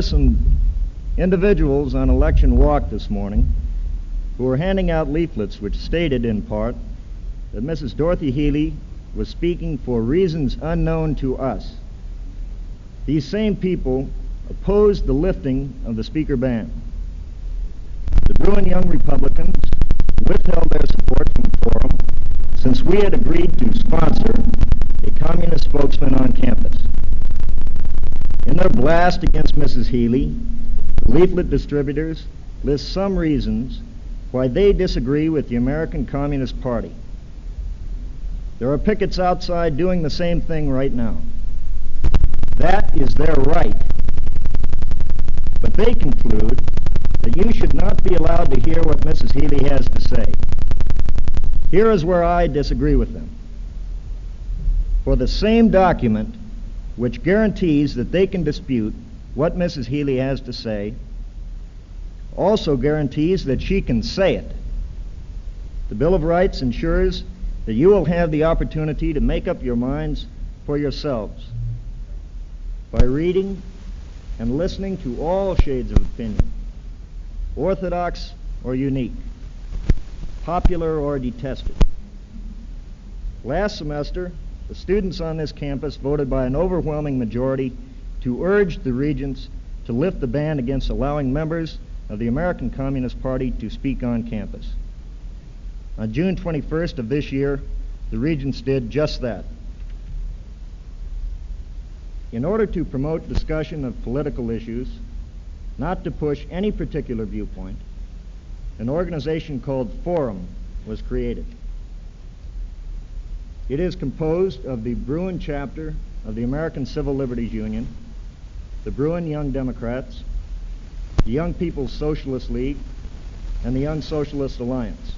were some individuals on election walk this morning who were handing out leaflets which stated in part that Mrs. Dorothy Healy was speaking for reasons unknown to us. These same people opposed the lifting of the speaker ban. The Bruin Young Republicans withheld their support from the forum since we had agreed to sponsor a communist spokesman on campus. In their blast against Mrs. Healy, the leaflet distributors list some reasons why they disagree with the American Communist Party. There are pickets outside doing the same thing right now. That is their right. But they conclude that you should not be allowed to hear what Mrs. Healy has to say. Here is where I disagree with them. For the same document which guarantees that they can dispute what Mrs. Healy has to say also guarantees that she can say it. The Bill of Rights ensures that you will have the opportunity to make up your minds for yourselves by reading and listening to all shades of opinion, orthodox or unique, popular or detested. Last semester, the students on this campus voted by an overwhelming majority to urge the regents to lift the ban against allowing members of the American Communist Party to speak on campus. On June 21st of this year, the regents did just that. In order to promote discussion of political issues, not to push any particular viewpoint, an organization called Forum was created. It is composed of the Bruin chapter of the American Civil Liberties Union, the Bruin Young Democrats, the Young People's Socialist League, and the Young Socialist Alliance.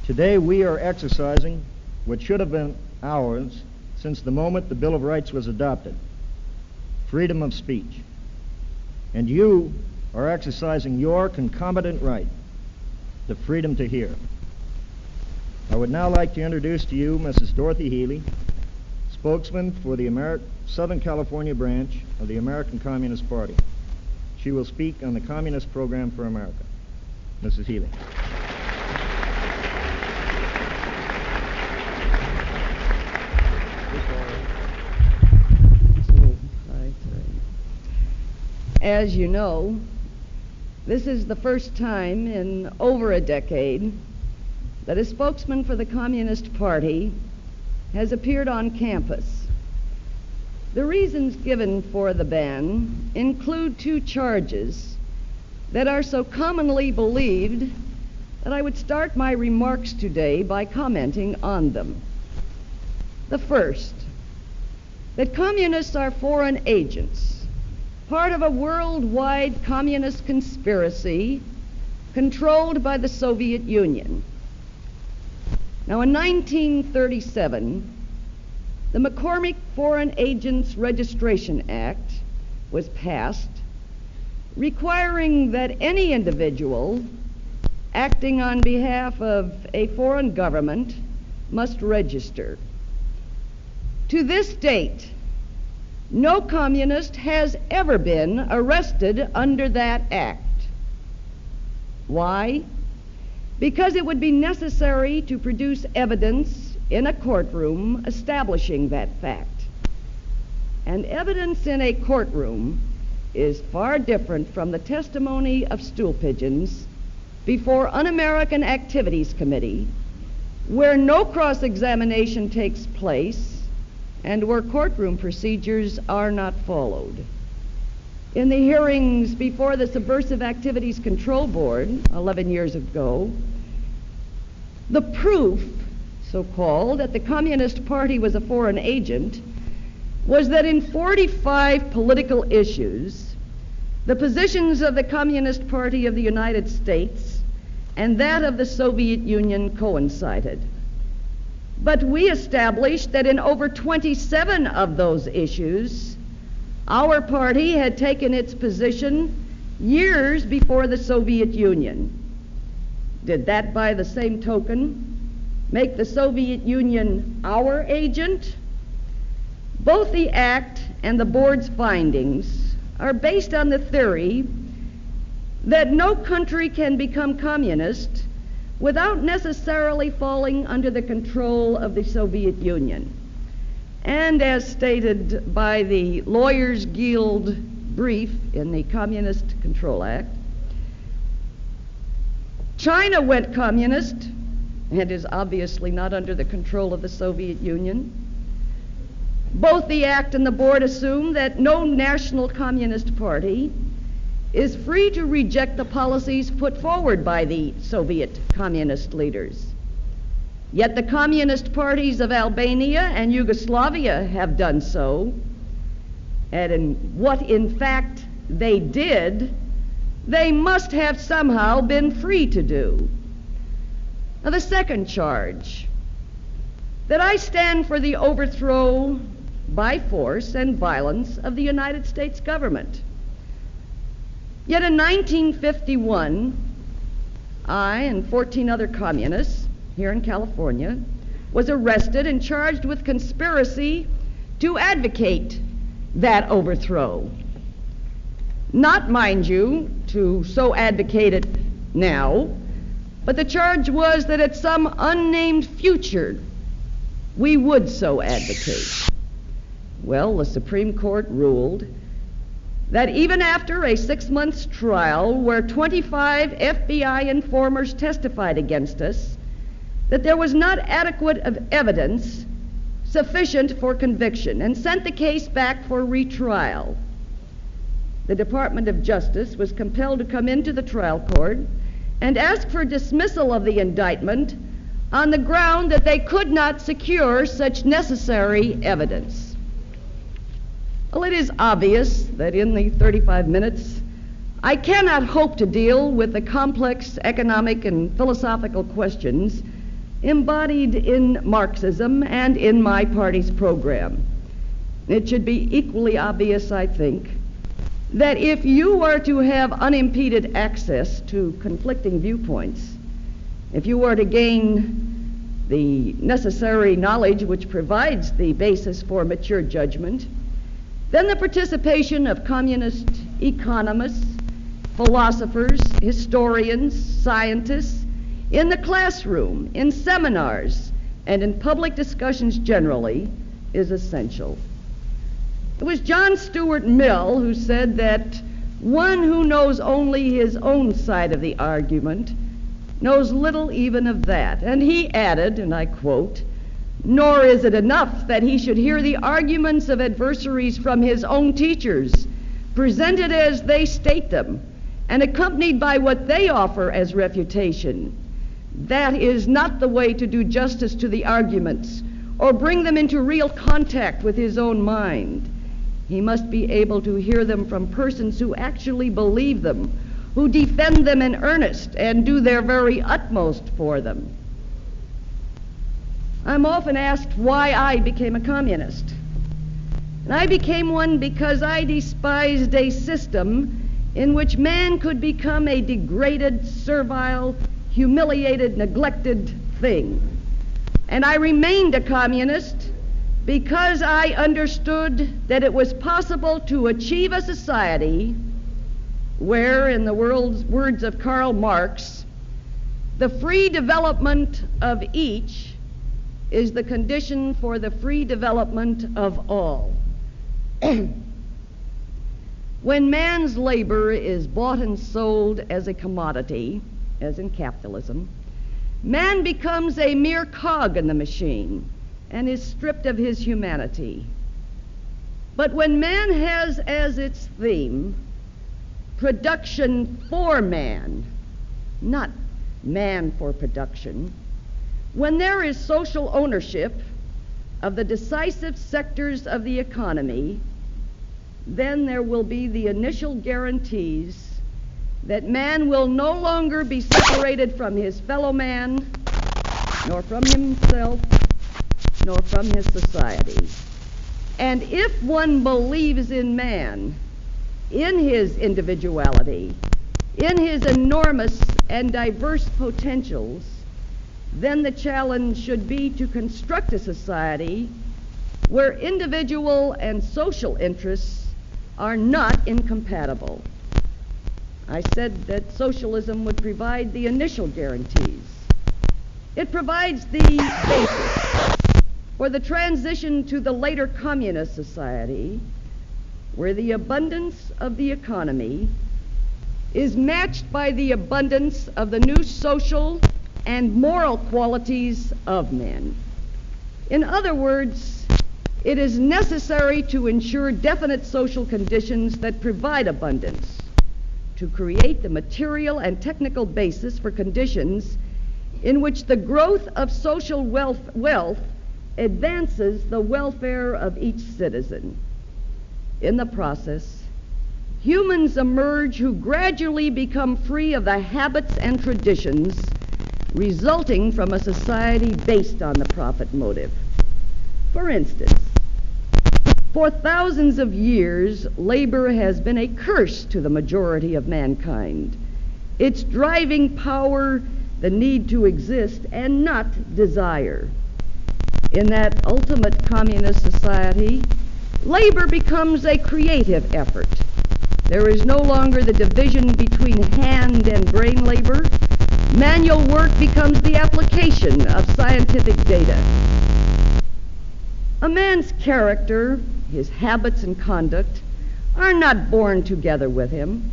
Today we are exercising what should have been ours since the moment the Bill of Rights was adopted, freedom of speech. And you are exercising your concomitant right, the freedom to hear. I would now like to introduce to you Mrs. Dorothy Healy, spokesman for the Southern California branch of the American Communist Party. She will speak on the Communist Program for America. Mrs. Healy. As you know, this is the first time in over a decade that a spokesman for the Communist Party has appeared on campus. The reasons given for the ban include two charges that are so commonly believed that I would start my remarks today by commenting on them. The first, that communists are foreign agents, part of a worldwide communist conspiracy controlled by the Soviet Union. Now, in 1937, the McCormick Foreign Agents Registration Act was passed, requiring that any individual acting on behalf of a foreign government must register. To this date, no communist has ever been arrested under that act. Why? Because it would be necessary to produce evidence in a courtroom establishing that fact. And evidence in a courtroom is far different from the testimony of stool pigeons before Un-American Activities Committee, where no cross-examination takes place and where courtroom procedures are not followed. In the hearings before the Subversive Activities Control Board 11 years ago, the proof, so-called, that the Communist Party was a foreign agent was that in 45 political issues, the positions of the Communist Party of the United States and that of the Soviet Union coincided. But we established that in over 27 of those issues, our party had taken its position years before the Soviet Union. Did that, by the same token, make the Soviet Union our agent? Both the Act and the Board's findings are based on the theory that no country can become communist without necessarily falling under the control of the Soviet Union. And as stated by the Lawyers Guild brief in the Communist Control Act, China went communist and is obviously not under the control of the Soviet Union. Both the Act and the Board assume that no national communist party is free to reject the policies put forward by the Soviet communist leaders. Yet the communist parties of Albania and Yugoslavia have done so, and in what in fact they did, they must have somehow been free to do. Now, the second charge, that I stand for the overthrow by force and violence of the United States government. Yet in 1951, I and 14 other communists here in California was arrested and charged with conspiracy to advocate that overthrow. Not, mind you, to so advocate it now, but the charge was that at some unnamed future we would so advocate. Well, the Supreme Court ruled that even after a 6-month trial where 25 FBI informers testified against us, that there was not adequate evidence sufficient for conviction, and sent the case back for retrial. The Department of Justice was compelled to come into the trial court and ask for dismissal of the indictment on the ground that they could not secure such necessary evidence. Well, it is obvious that in the 35 minutes, I cannot hope to deal with the complex economic and philosophical questions embodied in Marxism and in my party's program. It should be equally obvious, I think, that if you are to have unimpeded access to conflicting viewpoints, if you are to gain the necessary knowledge which provides the basis for mature judgment, then the participation of communist economists, philosophers, historians, scientists, in the classroom, in seminars, and in public discussions generally is essential. It was John Stuart Mill who said that one who knows only his own side of the argument knows little even of that. And he added, and I quote, "Nor is it enough that he should hear the arguments of adversaries from his own teachers, presented as they state them, and accompanied by what they offer as refutation. That is not the way to do justice to the arguments or bring them into real contact with his own mind. He must be able to hear them from persons who actually believe them, who defend them in earnest and do their very utmost for them." I'm often asked why I became a communist. And I became one because I despised a system in which man could become a degraded, servile, humiliated, neglected thing. And I remained a communist because I understood that it was possible to achieve a society where, in the words of Karl Marx, the free development of each is the condition for the free development of all. When man's labor is bought and sold as a commodity, as in capitalism, man becomes a mere cog in the machine and is stripped of his humanity. But when man has as its theme production for man, not man for production, when there is social ownership of the decisive sectors of the economy, then there will be the initial guarantees that man will no longer be separated from his fellow man, nor from himself, nor from his society. And if one believes in man, in his individuality, in his enormous and diverse potentials, then the challenge should be to construct a society where individual and social interests are not incompatible. I said that socialism would provide the initial guarantees. It provides the basis for the transition to the later communist society, where the abundance of the economy is matched by the abundance of the new social and moral qualities of men. In other words, it is necessary to ensure definite social conditions that provide abundance, to create the material and technical basis for conditions in which the growth of social wealth advances the welfare of each citizen. In the process, humans emerge who gradually become free of the habits and traditions resulting from a society based on the profit motive. For instance, for thousands of years, labor has been a curse to the majority of mankind. Its driving power, the need to exist and not desire. In that ultimate communist society, labor becomes a creative effort. There is no longer the division between hand and brain labor. Manual work becomes the application of scientific data. A man's character, his habits and conduct, are not born together with him.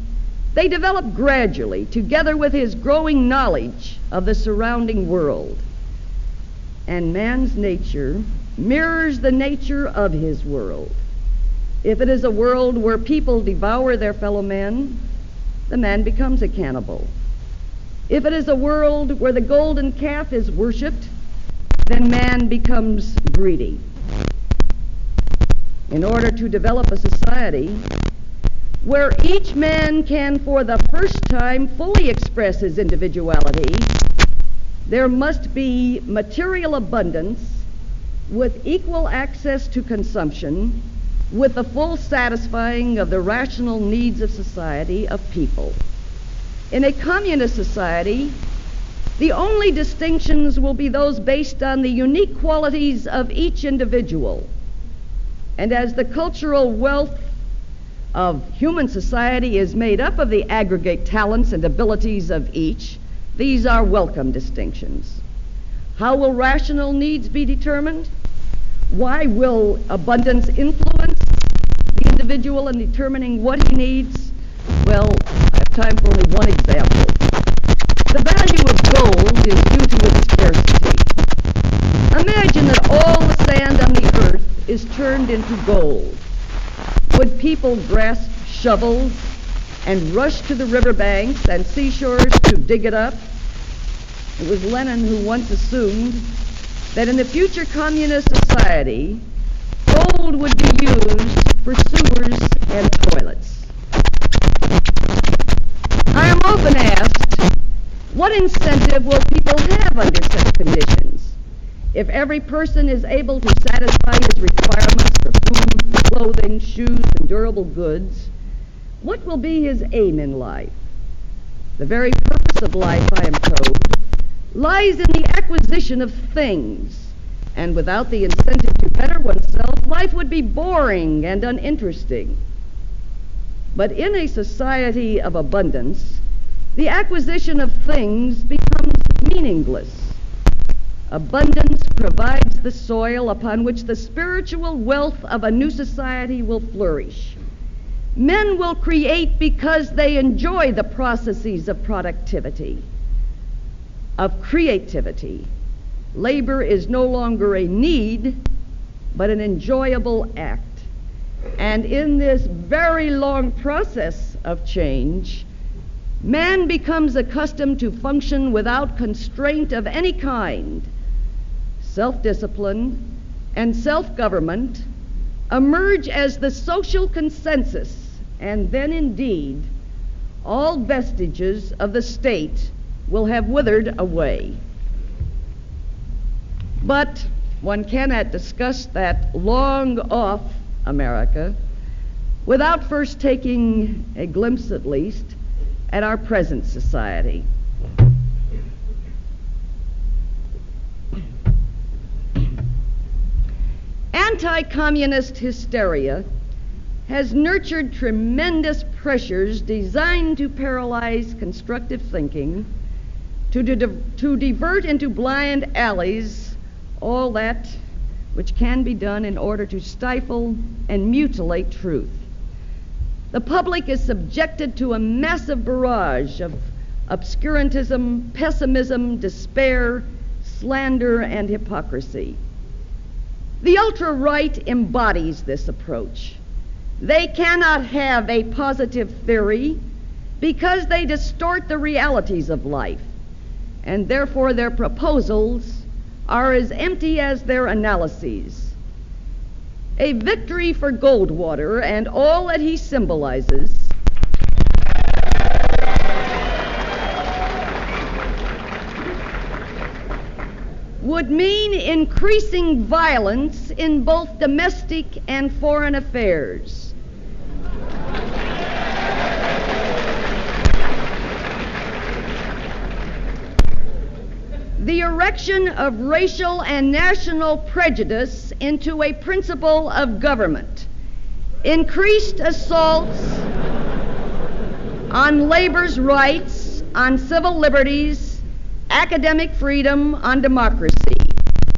They develop gradually, together with his growing knowledge of the surrounding world. And man's nature mirrors the nature of his world. If it is a world where people devour their fellow men, the man becomes a cannibal. If it is a world where the golden calf is worshipped, then man becomes greedy. In order to develop a society where each man can for the first time fully express his individuality, there must be material abundance with equal access to consumption, with the full satisfying of the rational needs of society of people. In a communist society, the only distinctions will be those based on the unique qualities of each individual. And as the cultural wealth of human society is made up of the aggregate talents and abilities of each, these are welcome distinctions. How will rational needs be determined? Why will abundance influence the individual in determining what he needs? Well, I have time for only one example. The value of gold is due to its scarcity. Imagine that all the sand on the earth is turned into gold. Would people grasp shovels and rush to the riverbanks and seashores to dig it up? It was Lenin who once assumed that in the future communist society, gold would be used for sewers and toilets. I am often asked, what incentive will people have under such conditions? If every person is able to satisfy his requirements for food, clothing, shoes, and durable goods, what will be his aim in life? The very purpose of life, I am told, lies in the acquisition of things, and without the incentive to better oneself, life would be boring and uninteresting. But in a society of abundance, the acquisition of things becomes meaningless. Abundance provides the soil upon which the spiritual wealth of a new society will flourish. Men will create because they enjoy the processes of productivity, of creativity. Labor is no longer a need, but an enjoyable act. And in this very long process of change, man becomes accustomed to function without constraint of any kind. Self-discipline and self-government emerge as the social consensus, and then indeed all vestiges of the state will have withered away. But one cannot discuss that long-off America without first taking a glimpse, at least, at our present society. Anti-communist hysteria has nurtured tremendous pressures designed to paralyze constructive thinking, to divert into blind alleys all that which can be done in order to stifle and mutilate truth. The public is subjected to a massive barrage of obscurantism, pessimism, despair, slander, and hypocrisy. The ultra-right embodies this approach. They cannot have a positive theory because they distort the realities of life, and therefore their proposals are as empty as their analyses. A victory for Goldwater and all that he symbolizes would mean increasing violence in both domestic and foreign affairs. The erection of racial and national prejudice into a principle of government, increased assaults on labor's rights, on civil liberties, academic freedom, on democracy,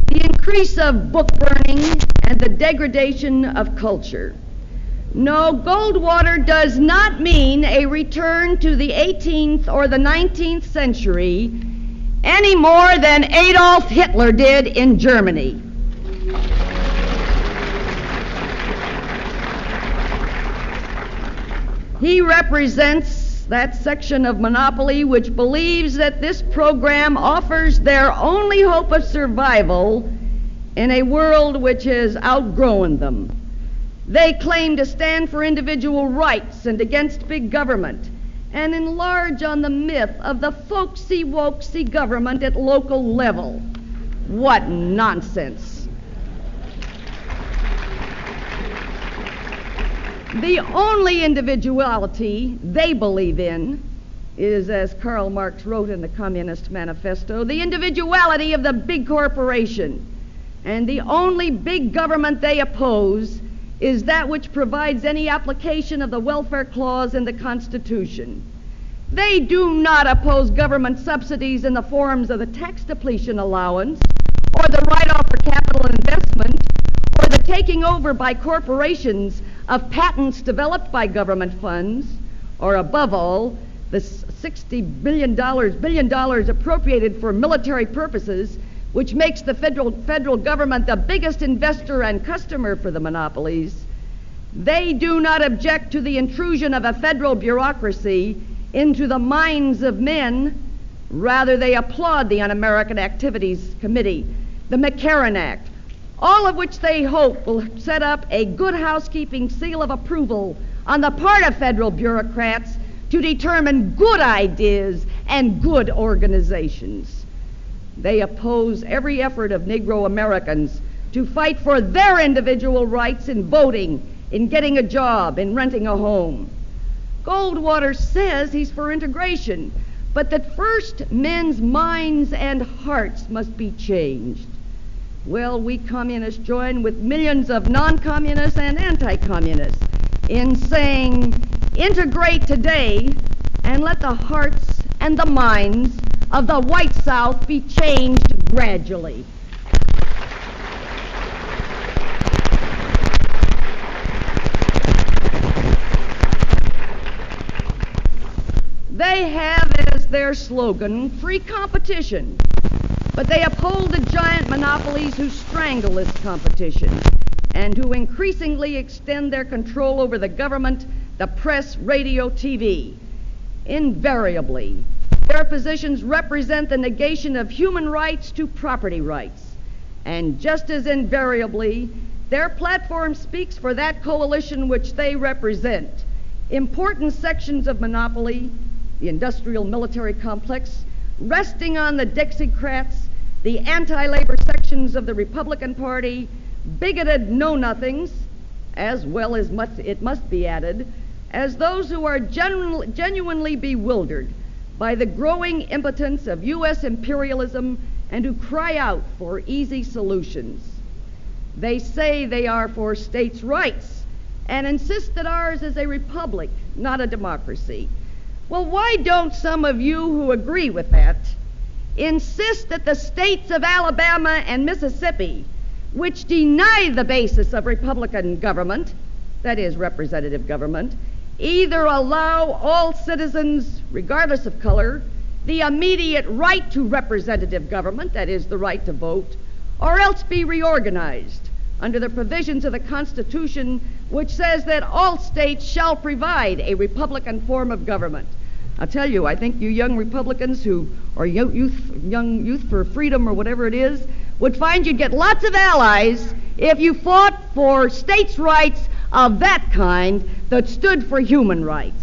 the increase of book burning, and the degradation of culture. No, Goldwater does not mean a return to the 18th or the 19th century any more than Adolf Hitler did in Germany. He represents that section of monopoly which believes that this program offers their only hope of survival in a world which has outgrown them. They claim to stand for individual rights and against big government, and enlarge on the myth of the folksy wokesy government at local level. What nonsense. The only individuality they believe in is, as Karl Marx wrote in the Communist Manifesto, the individuality of the big corporation. And the only big government they oppose is that which provides any application of the welfare clause in the Constitution. They do not oppose government subsidies in the forms of the tax depletion allowance, or the write-off for capital investment, or the taking over by corporations of patents developed by government funds, or above all, the $60 billion appropriated for military purposes, which makes the federal government the biggest investor and customer for the monopolies. They do not object to the intrusion of a federal bureaucracy into the minds of men. Rather, they applaud the Un-American Activities Committee, the McCarran Act, all of which they hope will set up a good housekeeping seal of approval on the part of federal bureaucrats to determine good ideas and good organizations. They oppose every effort of Negro Americans to fight for their individual rights in voting, in getting a job, in renting a home. Goldwater says he's for integration, but that first men's minds and hearts must be changed. Well, we communists join with millions of non-communists and anti-communists in saying, integrate today and let the hearts and the minds of the white South be changed gradually. They have as their slogan, free competition, but they uphold the giant monopolies who strangle this competition and who increasingly extend their control over the government, the press, radio, TV. Invariably, their positions represent the negation of human rights to property rights. And just as invariably, their platform speaks for that coalition which they represent. Important sections of monopoly, the industrial military complex, resting on the Dixiecrats, the anti-labor sections of the Republican Party, bigoted know-nothings, as well as it must be added, as those who are genuinely bewildered by the growing impotence of U.S. imperialism and who cry out for easy solutions. They say they are for states' rights and insist that ours is a republic, not a democracy. Well, why don't some of you who agree with that insist that the states of Alabama and Mississippi, which deny the basis of Republican government, that is, representative government, either allow all citizens, regardless of color, the immediate right to representative government, that is, the right to vote, or else be reorganized under the provisions of the Constitution, which says that all states shall provide a Republican form of government. I'll tell you, I think you young Republicans or young youth for freedom or whatever it is, would find you'd get lots of allies if you fought for states' rights of that kind that stood for human rights.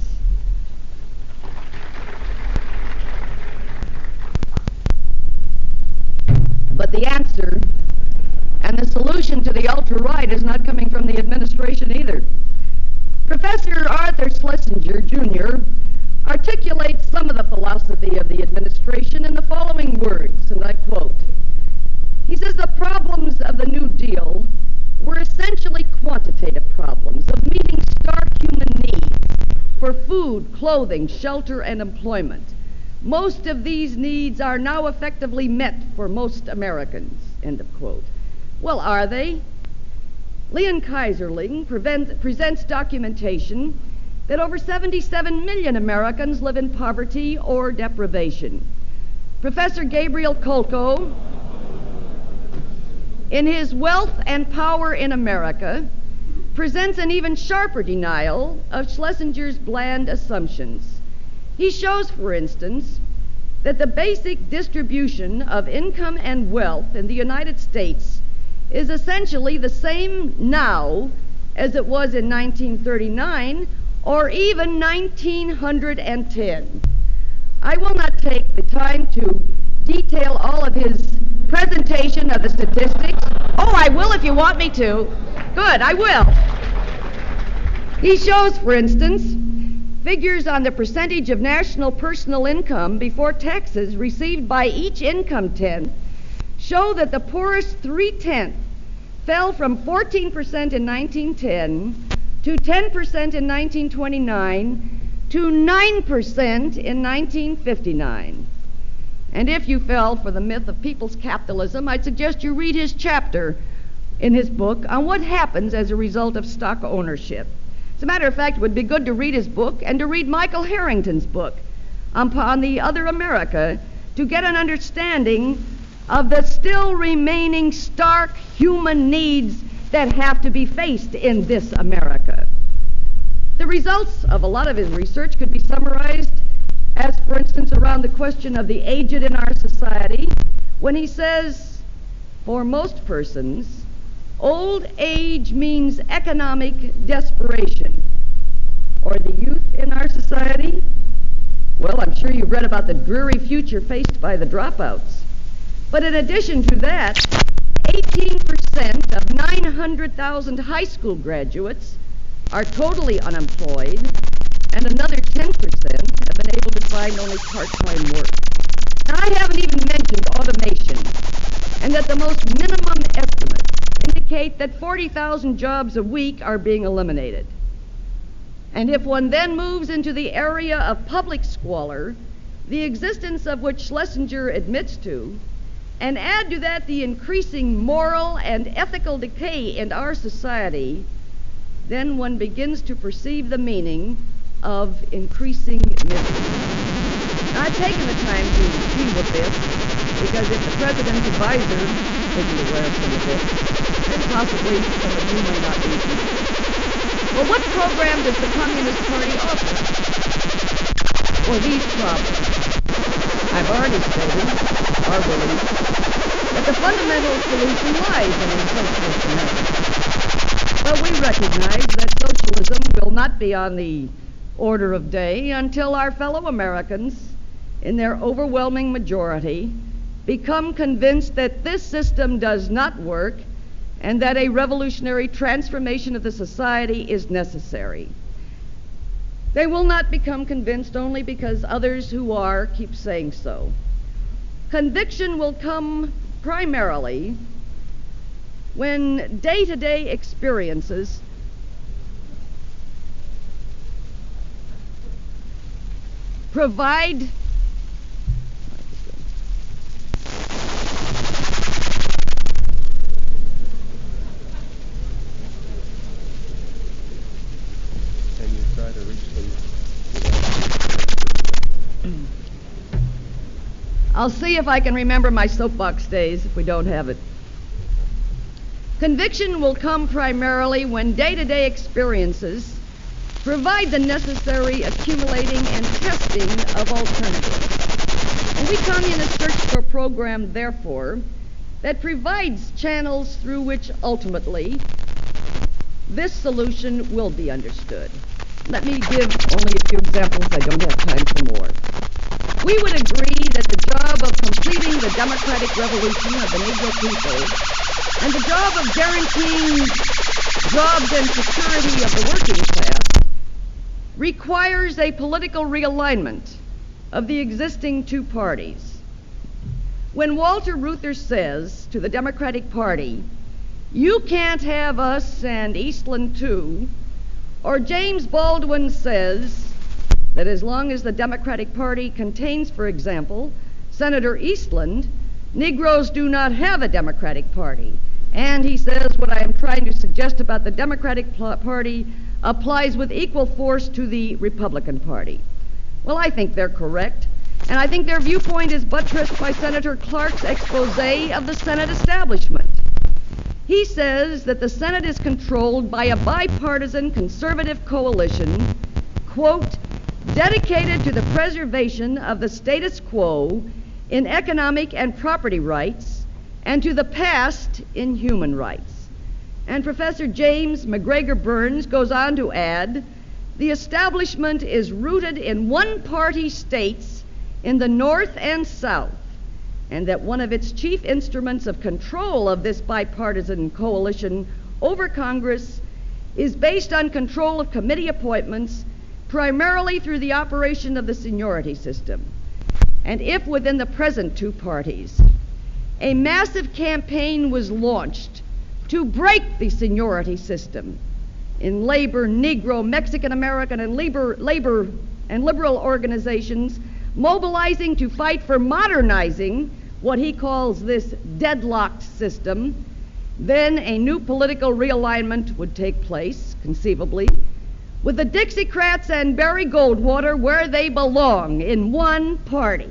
But the answer and the solution to the ultra-right is not coming from the administration either. Professor Arthur Schlesinger, Jr., articulates some of the philosophy of the administration in the following words, and I quote. He says, the problems of the New Deal were essentially quantitative problems of meeting stark human needs for food, clothing, shelter, and employment. Most of these needs are now effectively met for most Americans, end of quote. Well, are they? Leon Kaiserling presents documentation that over 77 million Americans live in poverty or deprivation. Professor Gabriel Kolko, in his Wealth and Power in America, presents an even sharper denial of Schlesinger's bland assumptions. He shows, for instance, that the basic distribution of income and wealth in the United States is essentially the same now as it was in 1939 or even 1910. I will not take the time to detail all of his presentation of the statistics. Oh, I will if you want me to. Good, I will. He shows, for instance, figures on the percentage of national personal income before taxes received by each income tenth show that the poorest 3/10 fell from 14% in 1910 to 10% in 1929 to 9% in 1959. And if you fell for the myth of people's capitalism, I'd suggest you read his chapter in his book on what happens as a result of stock ownership. As a matter of fact, it would be good to read his book and to read Michael Harrington's book on the Other America to get an understanding of the still remaining stark human needs that have to be faced in this America. The results of a lot of his research could be summarized as, for instance, around the question of the aged in our society, when he says, for most persons, old age means economic desperation. Or the youth in our society? Well, I'm sure you've read about the dreary future faced by the dropouts. But in addition to that, 18% of 900,000 high school graduates are totally unemployed, and another 10% have been able to find only part-time work. Now, I haven't even mentioned automation, and that the most minimum estimates indicate that 40,000 jobs a week are being eliminated. And if one then moves into the area of public squalor, the existence of which Schlesinger admits to, and add to that the increasing moral and ethical decay in our society, then one begins to perceive the meaning of increasing misery. Now, I've taken the time to deal with this because if the President's advisor isn't aware of some of this, then possibly some of you may not be either. Well, what program does the Communist Party offer for these problems? I've already stated our belief that the fundamental solution lies in a socialist America. But we recognize that socialism will not be on the order of day until our fellow Americans, in their overwhelming majority, become convinced that this system does not work and that a revolutionary transformation of the society is necessary. They will not become convinced only because others who are keep saying so. Conviction will come primarily when day-to-day experiences provide Can you try to reach them? I'll see if I can remember my soapbox days if we don't have it. Conviction will come primarily when day-to-day experiences provide the necessary accumulating and testing of alternatives. And we communists search for a program, therefore, that provides channels through which ultimately this solution will be understood. Let me give only a few examples. I don't have time for more. We would agree that the job of completing the democratic revolution of the Negro people and the job of guaranteeing jobs and security of the working class requires a political realignment of the existing two parties. When Walter Reuther says to the Democratic Party, "You can't have us and Eastland too," or James Baldwin says that as long as the Democratic Party contains, for example, Senator Eastland, Negroes do not have a Democratic Party. And he says what I am trying to suggest about the Democratic Party applies with equal force to the Republican Party. Well, I think they're correct, and I think their viewpoint is buttressed by Senator Clark's expose of the Senate establishment. He says that the Senate is controlled by a bipartisan conservative coalition, quote, dedicated to the preservation of the status quo in economic and property rights and to the past in human rights. And Professor James McGregor Burns goes on to add, the establishment is rooted in one-party states in the North and South, and that one of its chief instruments of control of this bipartisan coalition over Congress is based on control of committee appointments, primarily through the operation of the seniority system. And if within the present two parties a massive campaign was launched to break the seniority system in labor, Negro, Mexican American, and labor and liberal organizations mobilizing to fight for modernizing what he calls this deadlocked system, then a new political realignment would take place, conceivably, with the Dixiecrats and Barry Goldwater where they belong, in one party.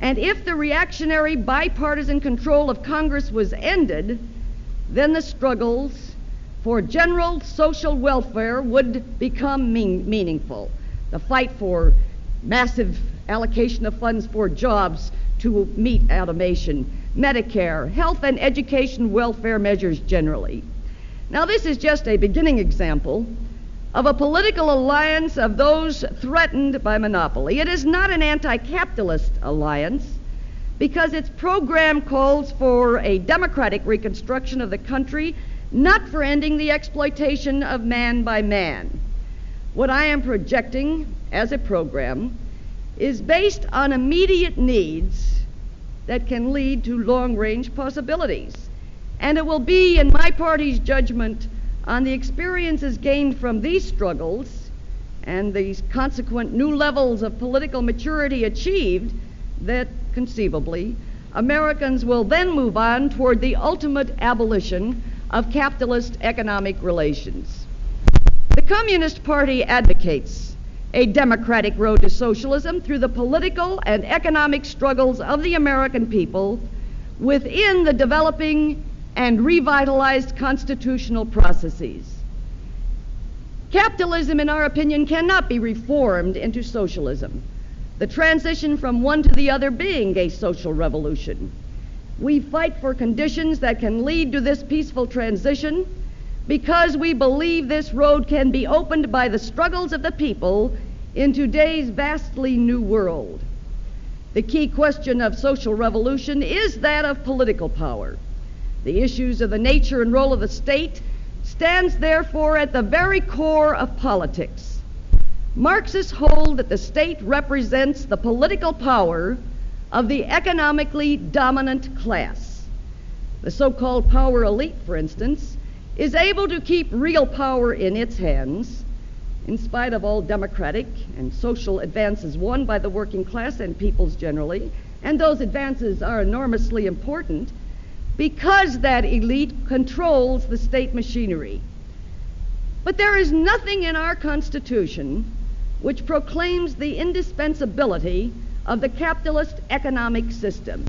And if the reactionary bipartisan control of Congress was ended, then the struggles for general social welfare would become meaningful. The fight for massive allocation of funds for jobs to meet automation, Medicare, health and education welfare measures generally. Now, this is just a beginning example of a political alliance of those threatened by monopoly. It is not an anti-capitalist alliance because its program calls for a democratic reconstruction of the country, not for ending the exploitation of man by man. What I am projecting as a program is based on immediate needs that can lead to long-range possibilities. And it will be, in my party's judgment, on the experiences gained from these struggles and these consequent new levels of political maturity achieved that, conceivably, Americans will then move on toward the ultimate abolition of capitalist economic relations. The Communist Party advocates a democratic road to socialism through the political and economic struggles of the American people within the developing and revitalized constitutional processes. Capitalism, in our opinion, cannot be reformed into socialism, the transition from one to the other being a social revolution. We fight for conditions that can lead to this peaceful transition because we believe this road can be opened by the struggles of the people in today's vastly new world. The key question of social revolution is that of political power. The issues of the nature and role of the state stands therefore at the very core of politics. Marxists hold that the state represents the political power of the economically dominant class. The so-called power elite, for instance, is able to keep real power in its hands, in spite of all democratic and social advances won by the working class and peoples generally, and those advances are enormously important because that elite controls the state machinery. But there is nothing in our Constitution which proclaims the indispensability of the capitalist economic system.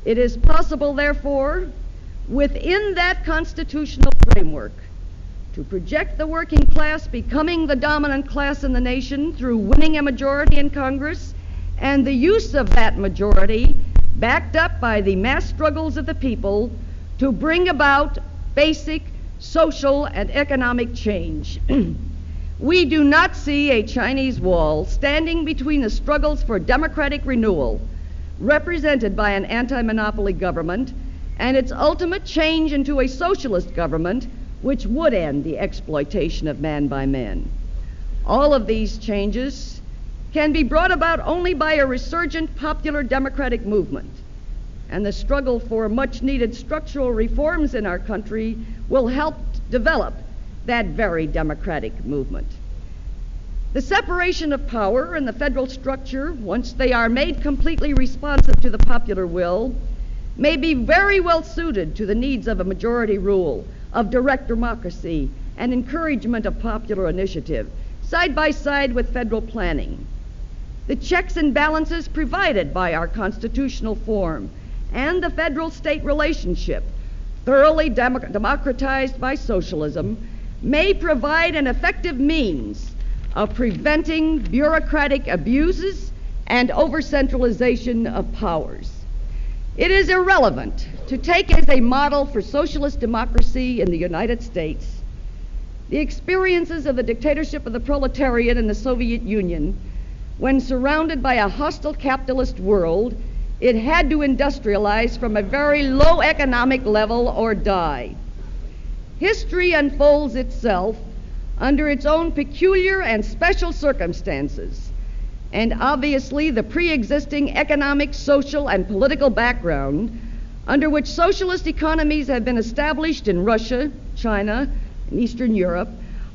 It is possible, therefore, within that constitutional framework, to project the working class becoming the dominant class in the nation through winning a majority in Congress and the use of that majority, backed up by the mass struggles of the people, to bring about basic social and economic change. We do not see a Chinese wall standing between the struggles for democratic renewal, represented by an anti-monopoly government, and its ultimate change into a socialist government which would end the exploitation of man by man. All of these changes can be brought about only by a resurgent popular democratic movement, and the struggle for much-needed structural reforms in our country will help develop that very democratic movement. The separation of power and the federal structure, once they are made completely responsive to the popular will, may be very well suited to the needs of a majority rule, of direct democracy, and encouragement of popular initiative, side by side with federal planning. The checks and balances provided by our constitutional form and the federal-state relationship, thoroughly democratized by socialism, may provide an effective means of preventing bureaucratic abuses and over-centralization of powers. It is irrelevant to take as a model for socialist democracy in the United States the experiences of the dictatorship of the proletariat in the Soviet Union, when surrounded by a hostile capitalist world, it had to industrialize from a very low economic level or die. History unfolds itself under its own peculiar and special circumstances, and obviously the pre-existing economic, social, and political background under which socialist economies have been established in Russia, China, and Eastern Europe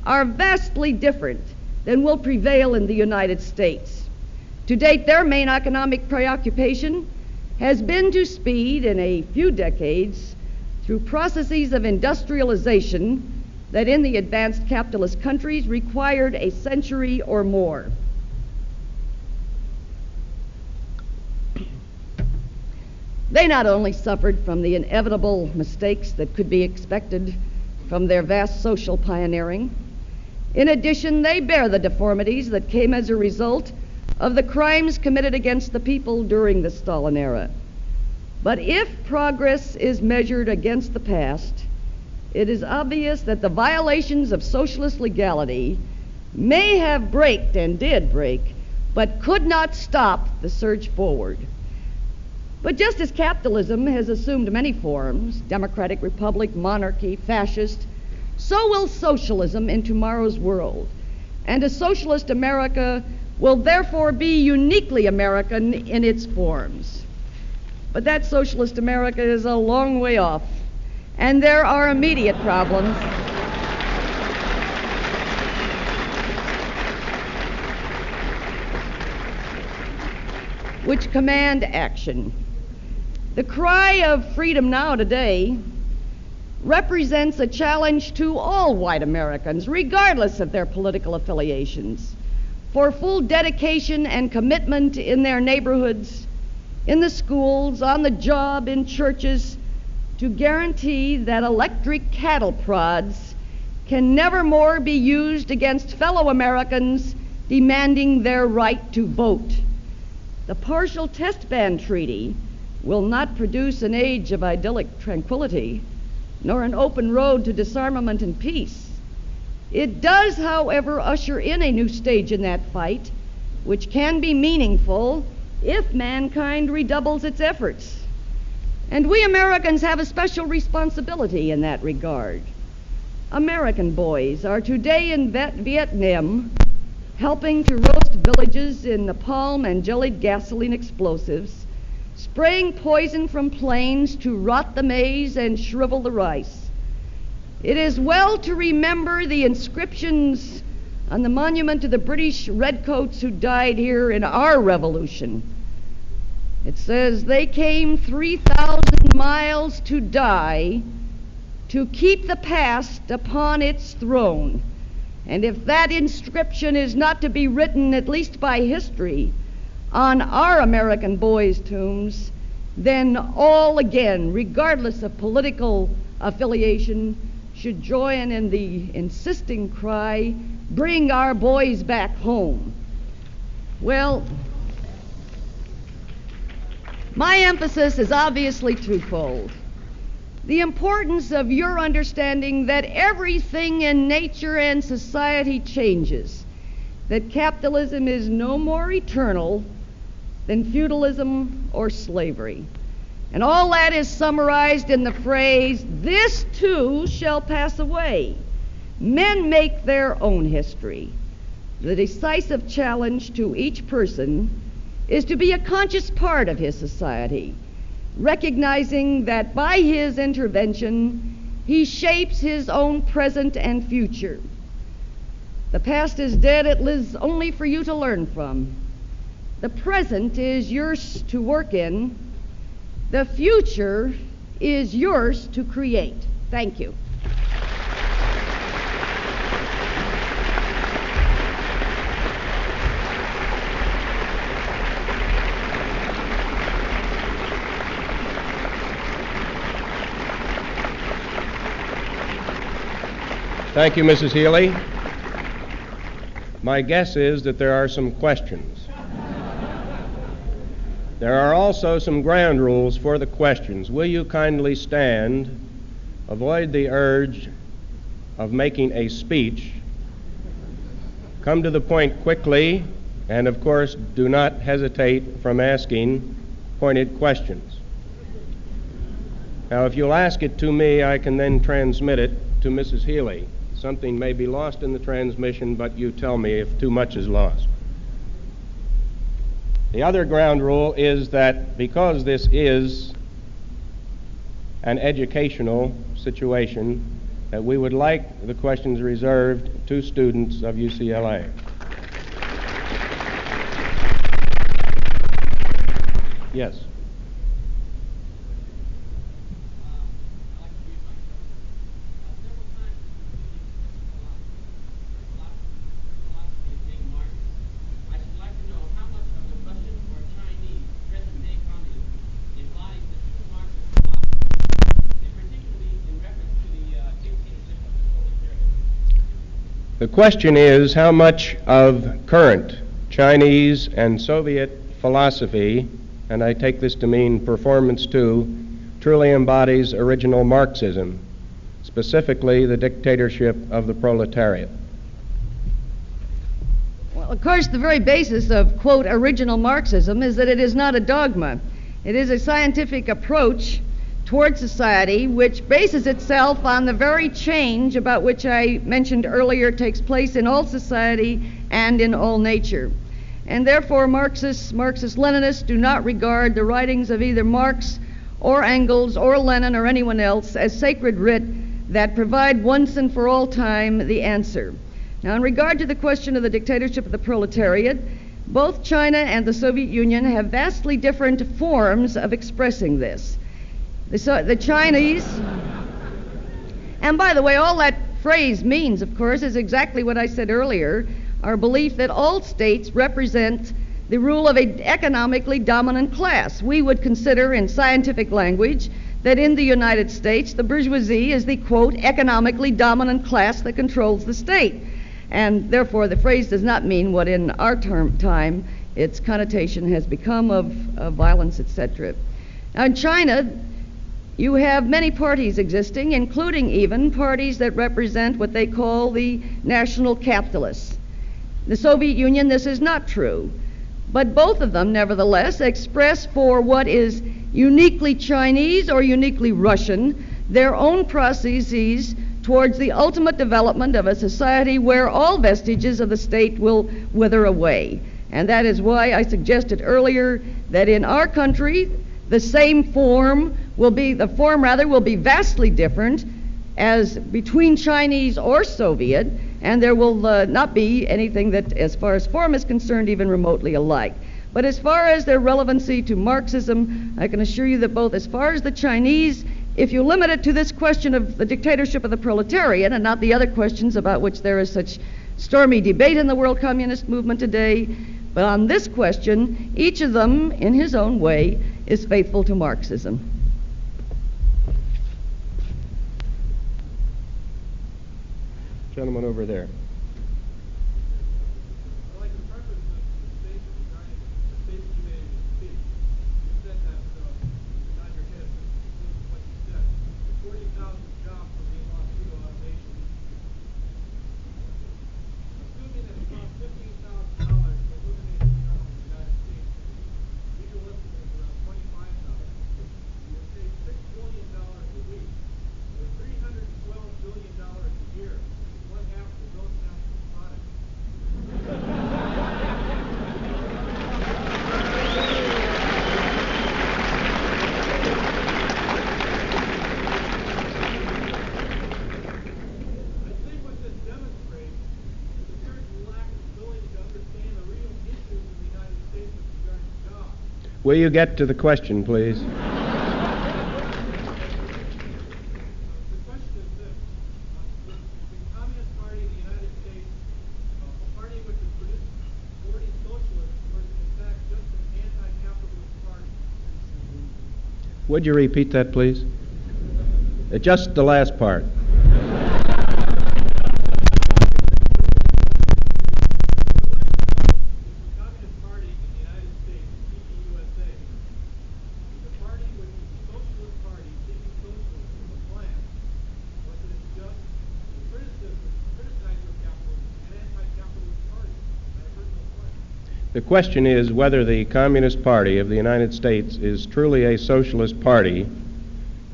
are vastly different than will prevail in the United States. To date, their main economic preoccupation has been to speed in a few decades through processes of industrialization that in the advanced capitalist countries required a century or more. They not only suffered from the inevitable mistakes that could be expected from their vast social pioneering, in addition, they bear the deformities that came as a result of the crimes committed against the people during the Stalin era. But if progress is measured against the past, it is obvious that the violations of socialist legality may have braked and did break, but could not stop the surge forward. But just as capitalism has assumed many forms, democratic republic, monarchy, fascist, so will socialism in tomorrow's world. And a socialist America will therefore be uniquely American in its forms. But that socialist America is a long way off, and there are immediate problems which command action. The cry of freedom now today represents a challenge to all white Americans, regardless of their political affiliations, for full dedication and commitment in their neighborhoods, in the schools, on the job, in churches, to guarantee that electric cattle prods can never more be used against fellow Americans demanding their right to vote. The partial test ban treaty will not produce an age of idyllic tranquility, nor an open road to disarmament and peace. It does, however, usher in a new stage in that fight, which can be meaningful if mankind redoubles its efforts. And we Americans have a special responsibility in that regard. American boys are today in Vietnam helping to roast villages in napalm and jellied gasoline explosives, spraying poison from planes to rot the maize and shrivel the rice. It is well to remember the inscriptions on the monument to the British redcoats who died here in our revolution. It says, "They came 3,000 miles to die, to keep the past upon its throne." And if that inscription is not to be written, at least by history, on our American boys' tombs, then all again, regardless of political affiliation, should join in the insisting cry, "Bring our boys back home." Well, my emphasis is obviously twofold. The importance of your understanding that everything in nature and society changes, that capitalism is no more eternal than feudalism or slavery. And all that is summarized in the phrase, "This too shall pass away." Men make their own history. The decisive challenge to each person is to be a conscious part of his society, recognizing that by his intervention, he shapes his own present and future. The past is dead, it lives only for you to learn from. The present is yours to work in. The future is yours to create. Thank you. Thank you, Mrs. Healy. My guess is that there are some questions. There are also some ground rules for the questions. Will you kindly stand, avoid the urge of making a speech, come to the point quickly, and of course do not hesitate from asking pointed questions. Now, if you'll ask it to me, I can then transmit it to Mrs. Healy. Something may be lost in the transmission, but you tell me if too much is lost. The other ground rule is that because this is an educational situation, that we would like the questions reserved to students of UCLA. Yes. The question is how much of current Chinese and Soviet philosophy, and I take this to mean performance too, truly embodies original Marxism, specifically the dictatorship of the proletariat. Well, of course, the very basis of, quote, original Marxism is that it is not a dogma. It is a scientific approach toward society which bases itself on the very change about which I mentioned earlier takes place in all society and in all nature. And therefore Marxist-Leninists do not regard the writings of either Marx or Engels or Lenin or anyone else as sacred writ that provide once and for all time the answer. Now, in regard to the question of the dictatorship of the proletariat, both China and the Soviet Union have vastly different forms of expressing this. The Chinese, and by the way, all that phrase means, of course, is exactly what I said earlier, our belief that all states represent the rule of an economically dominant class. We would consider in scientific language that in the United States, the bourgeoisie is the, quote, economically dominant class that controls the state. And therefore, the phrase does not mean what in our time its connotation has become of violence, etc. Now, in China, you have many parties existing, including even parties that represent what they call the national capitalists. The Soviet Union, this is not true. But both of them, nevertheless, express for what is uniquely Chinese or uniquely Russian their own processes towards the ultimate development of a society where all vestiges of the state will wither away. And that is why I suggested earlier that in our country, the form will be vastly different as between Chinese or Soviet, and there will not be anything that, as far as form is concerned, even remotely alike. But as far as their relevancy to Marxism, I can assure you that both as far as the Chinese, if you limit it to this question of the dictatorship of the proletariat and not the other questions about which there is such stormy debate in the world communist movement today, but on this question, each of them, in his own way, is faithful to Marxism. Gentleman over there. Will you get to the question, please? The question is this. The Communist Party of the United States, a party which is supporting socialism, was in fact just an anti-capitalist party. Would you repeat that, please? Just the last part. The question is whether the Communist Party of the United States is truly a socialist party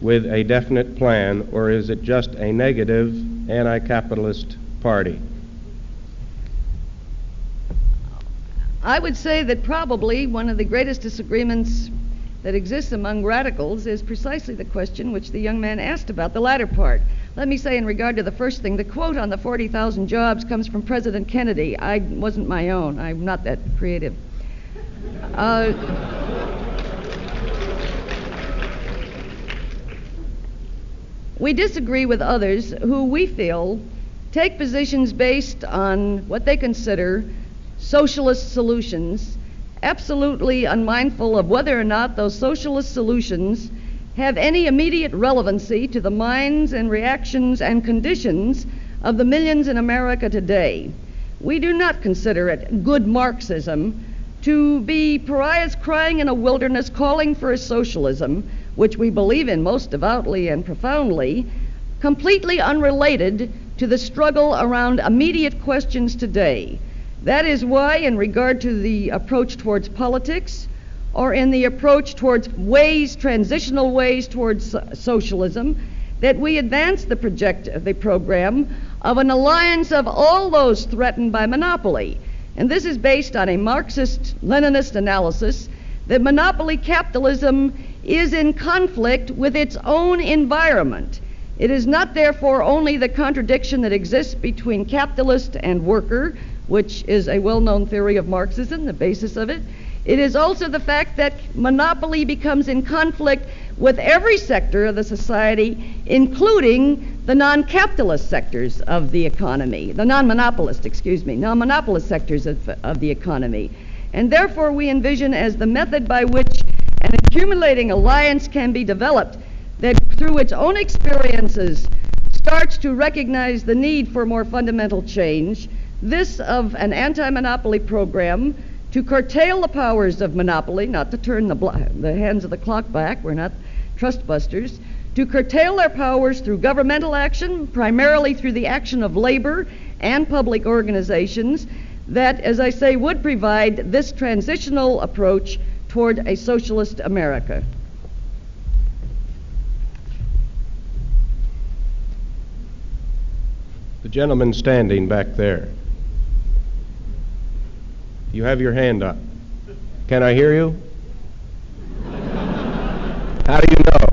with a definite plan, or is it just a negative anti-capitalist party? I would say that probably one of the greatest disagreements that exists among radicals is precisely the question which the young man asked about, the latter part. Let me say in regard to the first thing, the quote on the 40,000 jobs comes from President Kennedy. I wasn't my own. I'm not that creative. We disagree with others who we feel take positions based on what they consider socialist solutions, absolutely unmindful of whether or not those socialist solutions have any immediate relevancy to the minds and reactions and conditions of the millions in America today. We do not consider it good Marxism to be pariahs crying in a wilderness calling for a socialism, which we believe in most devoutly and profoundly, completely unrelated to the struggle around immediate questions today. That is why, in regard to the approach towards politics, or in the approach towards transitional ways towards socialism, that we advance the program of an alliance of all those threatened by monopoly. And this is based on a Marxist-Leninist analysis that monopoly capitalism is in conflict with its own environment. It is not therefore only the contradiction that exists between capitalist and worker, which is a well-known theory of Marxism, the basis of it. It is also the fact that monopoly becomes in conflict with every sector of the society, including the non-capitalist sectors of the economy, the non-monopolist sectors of the economy. And therefore we envision as the method by which an accumulating alliance can be developed that through its own experiences starts to recognize the need for more fundamental change, this of an anti-monopoly program to curtail the powers of monopoly, not to turn the hands of the clock back, we're not trust busters, to curtail their powers through governmental action, primarily through the action of labor and public organizations, that, as I say, would provide this transitional approach toward a socialist America. The gentleman standing back there. You have your hand up. Can I hear you? How do you know?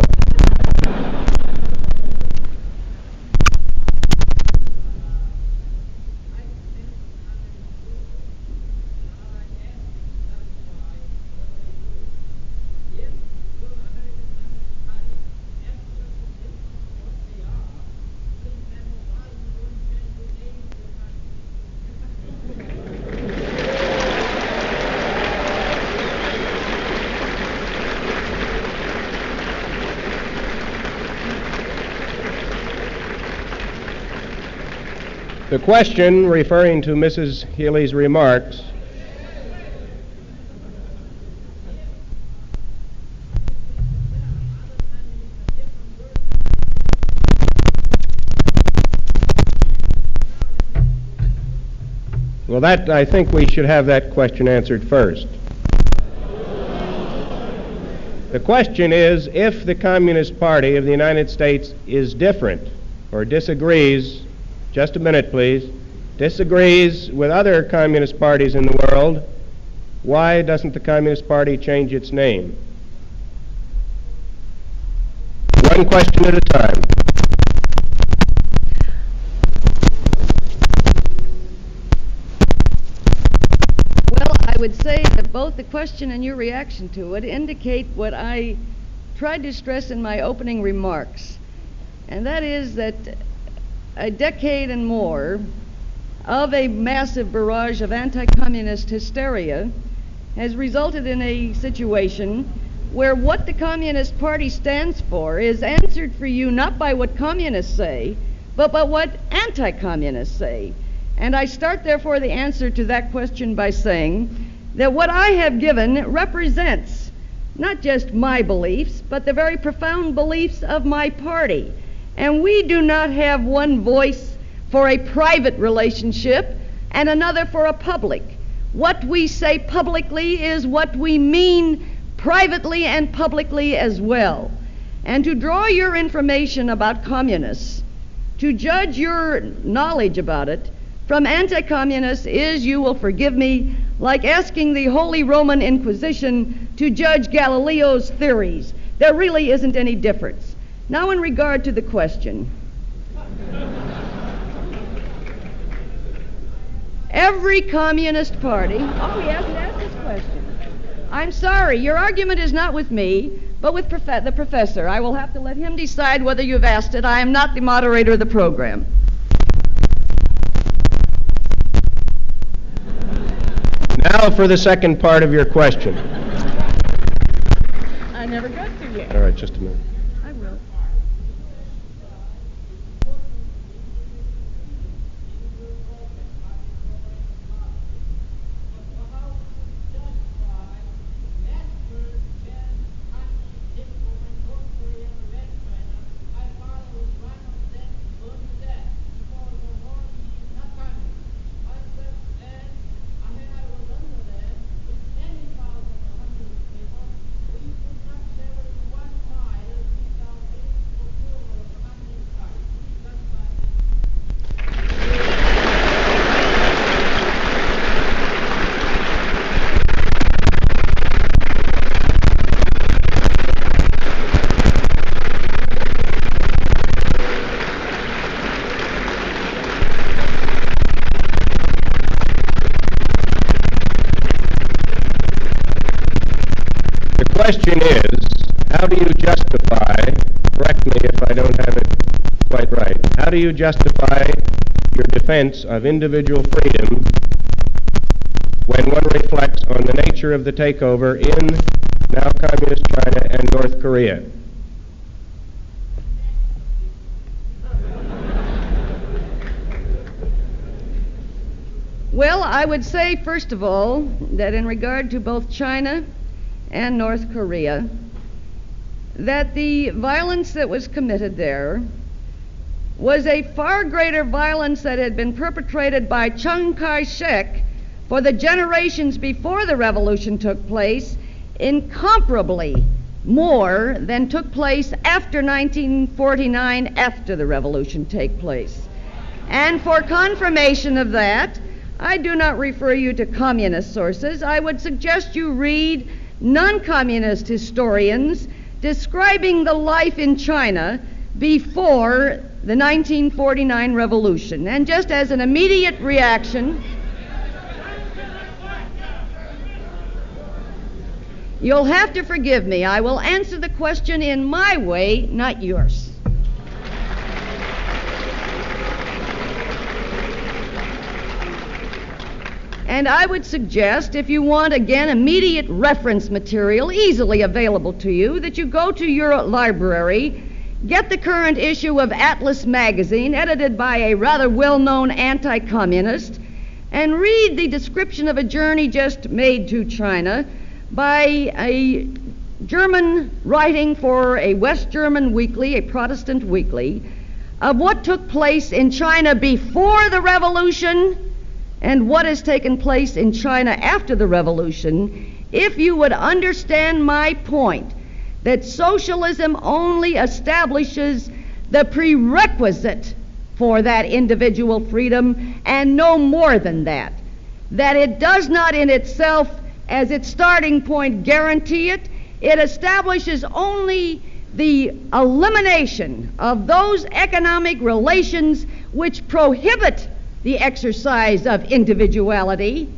The question, referring to Mrs. Healy's remarks, well, that, I think we should have that question answered first. The question is, if the Communist Party of the United States is different or disagrees, just a minute please, disagrees with other communist parties in the world, why doesn't the Communist Party change its name? One question at a time. I would say that both the question and your reaction to it indicate what I tried to stress in my opening remarks, and that is that a decade and more of a massive barrage of anti-communist hysteria has resulted in a situation where what the Communist Party stands for is answered for you not by what communists say, but by what anti-communists say. And I start, therefore, the answer to that question by saying that what I have given represents not just my beliefs, but the very profound beliefs of my party. And we do not have one voice for a private relationship and another for a public. What we say publicly is what we mean privately and publicly as well. And to draw your information about communists, to judge your knowledge about it from anti-communists is, you will forgive me, like asking the Holy Roman Inquisition to judge Galileo's theories. There really isn't any difference. Now, in regard to the question, every communist party, oh, he hasn't asked this question. I'm sorry, your argument is not with me, but with the professor. I will have to let him decide whether you've asked it. I am not the moderator of the program. Now for the second part of your question. I never got to you. All right, just a minute. I will. The question is, how do you justify, correct me if I don't have it quite right, how do you justify your defense of individual freedom when one reflects on the nature of the takeover in now communist China and North Korea? Well, I would say, first of all, that in regard to both China and North Korea, that the violence that was committed there was a far greater violence that had been perpetrated by Chiang Kai-shek for the generations before the revolution took place, incomparably more than took place after 1949, after the revolution took place. And for confirmation of that, I do not refer you to communist sources. I would suggest you read non-communist historians describing the life in China before the 1949 revolution. And just as an immediate reaction, you'll have to forgive me. I will answer the question in my way, not yours. And I would suggest, if you want, again, immediate reference material easily available to you, that you go to your library, Get the current issue of Atlas magazine, edited by a rather well-known anti-communist, and read the description of a journey just made to China by a German writing for a West German weekly, a Protestant weekly, of what took place in China before the revolution and what has taken place in China after the revolution, if you would understand my point that socialism only establishes the prerequisite for that individual freedom and no more than that. That it does not in itself, as its starting point, guarantee it. It establishes only the elimination of those economic relations which prohibit the exercise of individuality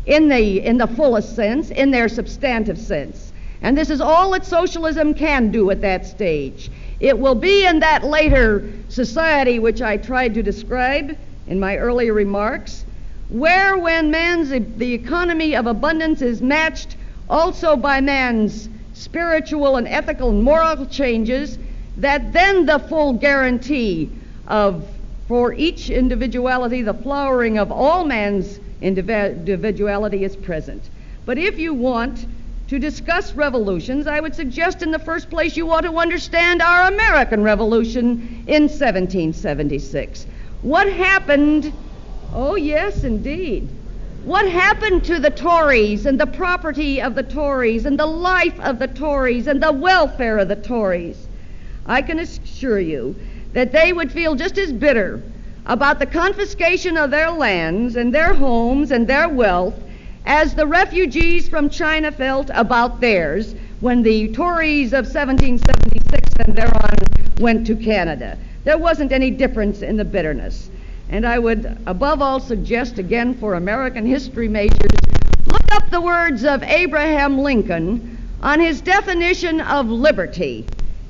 in the fullest sense, in their substantive sense. And this is all that socialism can do at that stage. It will be in that later society which I tried to describe in my earlier remarks, where when the economy of abundance is matched also by man's spiritual and ethical and moral changes, that then the full guarantee for each individuality, the flowering of all man's individuality is present. But if you want to discuss revolutions, I would suggest in the first place you ought to understand our American Revolution in 1776. What happened? Oh yes, indeed. What happened to the Tories and the property of the Tories and the life of the Tories and the welfare of the Tories? I can assure you that they would feel just as bitter about the confiscation of their lands and their homes and their wealth as the refugees from China felt about theirs when the Tories of 1776 and thereon went to Canada. There wasn't any difference in the bitterness. And I would above all suggest again for American history majors, look up the words of Abraham Lincoln on his definition of liberty.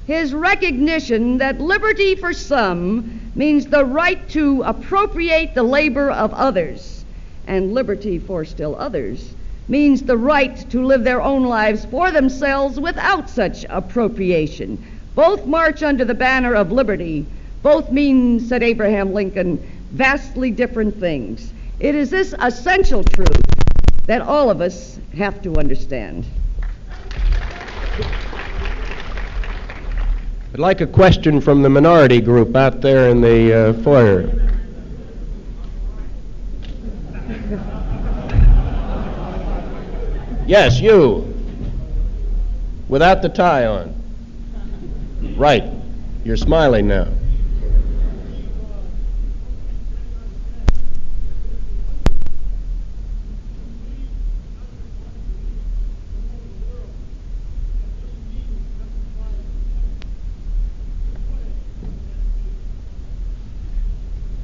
His recognition that liberty for some means the right to appropriate the labor of others, and liberty for still others means the right to live their own lives for themselves without such appropriation. Both march under the banner of liberty. Both mean, said Abraham Lincoln, vastly different things. It is this essential truth that all of us have to understand. I'd like a question from the minority group out there in the foyer. Yes, you. Without the tie on. Right. You're smiling now.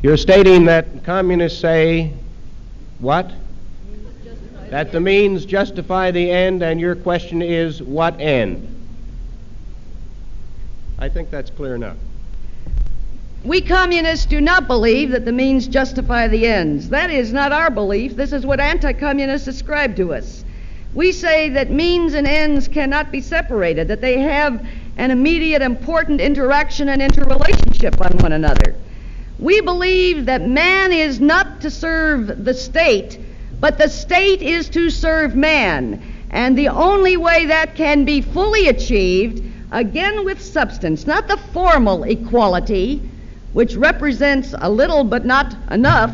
You're stating that communists say what? That the means justify the end, and your question is what end? I think that's clear enough. We communists do not believe that the means justify the ends. That is not our belief. This is what anti-communists ascribe to us. We say that means and ends cannot be separated, that they have an immediate, important interaction and interrelationship on one another. We believe that man is not to serve the state, but the state is to serve man. And the only way that can be fully achieved, again with substance, not the formal equality, which represents a little but not enough,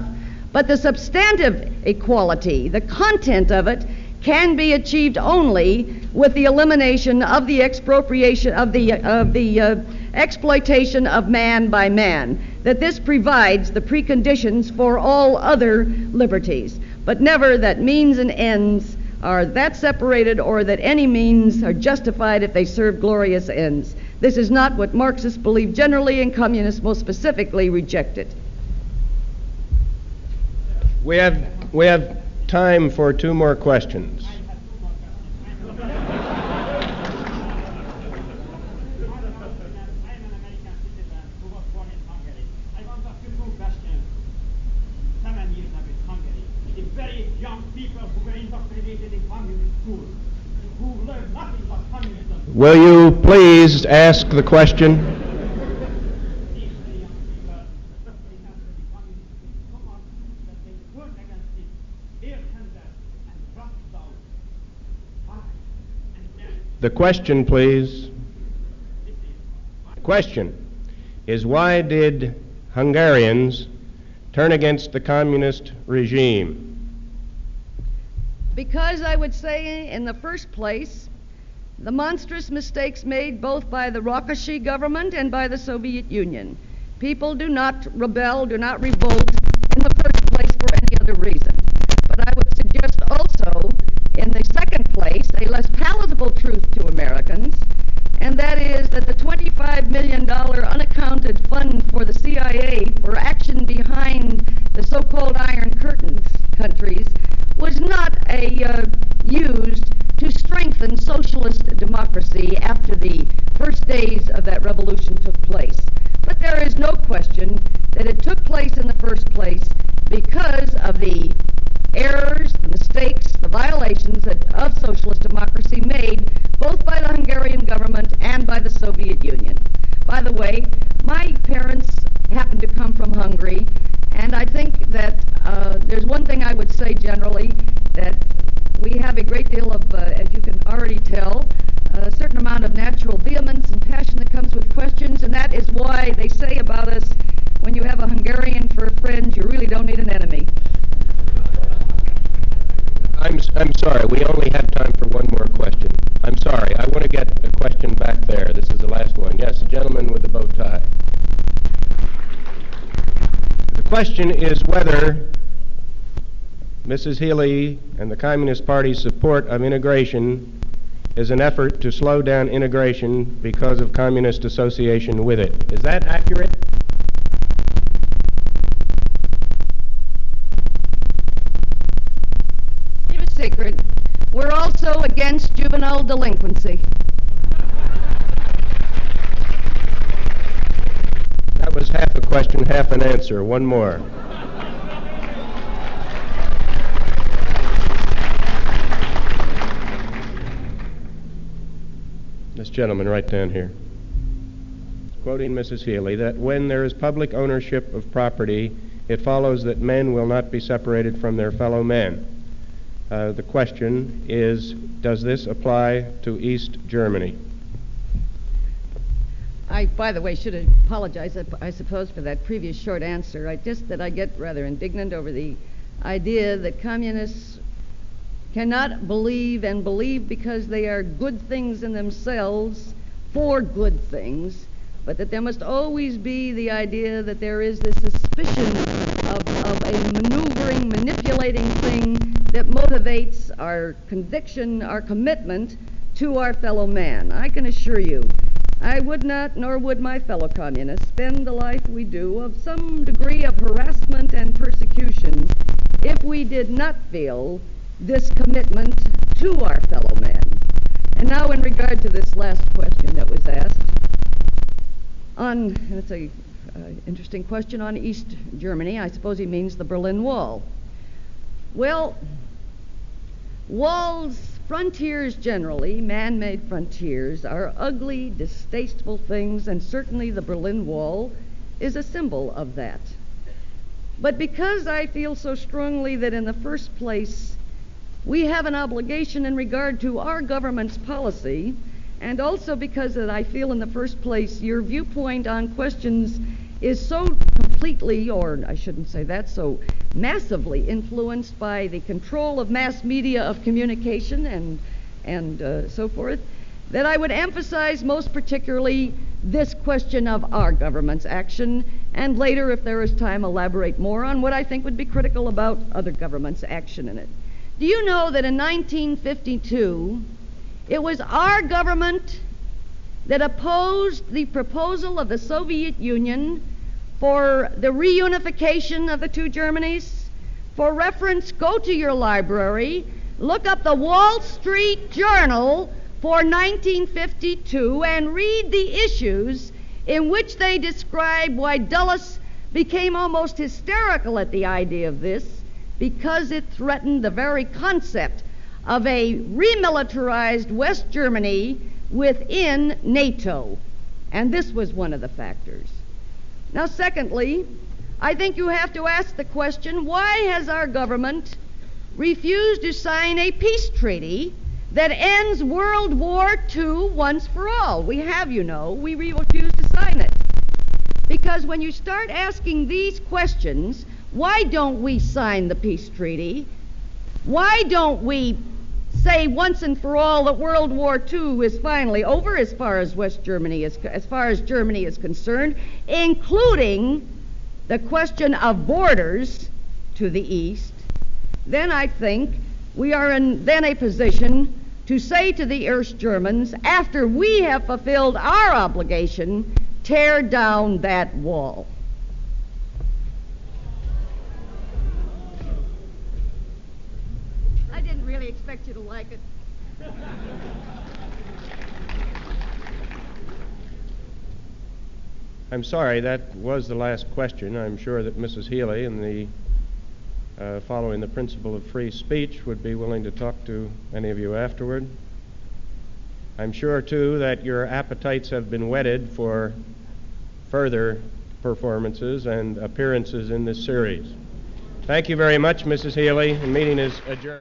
but the substantive equality, the content of it, can be achieved only with the elimination of the expropriation of the exploitation of man by man. That this provides the preconditions for all other liberties, but never that means and ends are that separated or that any means are justified if they serve glorious ends. This is not what Marxists believe generally, and communists most specifically reject it. We have time for two more questions. Will you please ask the question? The question, please. The question is, why did Hungarians turn against the communist regime? Because I would say, in the first place, the monstrous mistakes made both by the Rakasi government and by the Soviet Union. People do not rebel, do not revolt in the first place for any other reason. But I would suggest also, in the second place, a less palatable truth to Americans, and that is that the $25 million unaccounted fund for the CIA for action behind the so-called Iron Curtain countries was not used to strengthen socialist democracy after the first days of that revolution took place. But there is no question that it took place in the first place because of the errors, the mistakes, the violations of socialist democracy made both by the Hungarian government and by the Soviet Union. By the way, my parents happened to come from Hungary, and I think that there's one thing I would say generally, that we have a great deal of, as you can already tell, a certain amount of natural vehemence and passion that comes with questions, and that is why they say about us, when you have a Hungarian for a friend, you really don't need an enemy. I'm sorry, we only have time for one more question. I'm sorry, I want to get a question back there. This is the last one. Yes, the gentleman with the bow tie. The question is whether Mrs. Healy and the Communist Party's support of integration is an effort to slow down integration because of communist association with it. Is that accurate? Keep it secret. We're also against juvenile delinquency. That was half a question, half an answer. One more. This gentleman right down here, quoting Mrs. Healy, that when there is public ownership of property, it follows that men will not be separated from their fellow men. The question is, does this apply to East Germany? I, by the way, should apologize, I suppose, for that previous short answer. I get rather indignant over the idea that communists cannot believe and believe because they are good things in themselves for good things, but that there must always be the idea that there is this suspicion of a maneuvering, manipulating thing that motivates our conviction, our commitment to our fellow man. I can assure you, I would not, nor would my fellow communists, spend the life we do of some degree of harassment and persecution if we did not feel this commitment to our fellow man. And now in regard to this last question that was asked, it's a interesting question on East Germany. I suppose he means the Berlin Wall. Well, walls, frontiers generally, man-made frontiers, are ugly, distasteful things, and certainly the Berlin Wall is a symbol of that. But because I feel so strongly that in the first place we have an obligation in regard to our government's policy, and also because that I feel in the first place your viewpoint on questions is so completely, or I shouldn't say that, so massively influenced by the control of mass media of communication and so forth, that I would emphasize most particularly this question of our government's action, and later, if there is time, elaborate more on what I think would be critical about other governments' action in it. Do you know that in 1952, it was our government that opposed the proposal of the Soviet Union for the reunification of the two Germanys? For reference, go to your library, look up the Wall Street Journal for 1952 and read the issues in which they describe why Dulles became almost hysterical at the idea of this, because it threatened the very concept of a remilitarized West Germany within NATO. And this was one of the factors. Now, secondly, I think you have to ask the question, why has our government refused to sign a peace treaty that ends World War II once for all. We have, you know. We refuse to sign it. Because when you start asking these questions, why don't we sign the peace treaty? Why don't we say once and for all that World War II is finally over as far as Germany is concerned, including the question of borders to the east? Then I think we are in then a position to say to the East Germans, after we have fulfilled our obligation, tear down that wall. I didn't really expect you to like it. I'm sorry, that was the last question. I'm sure that Mrs. Healy, in the following the principle of free speech, would be willing to talk to any of you afterward. I'm sure, too, that your appetites have been whetted for further performances and appearances in this series. Thank you very much, Mrs. Healy. The meeting is adjourned.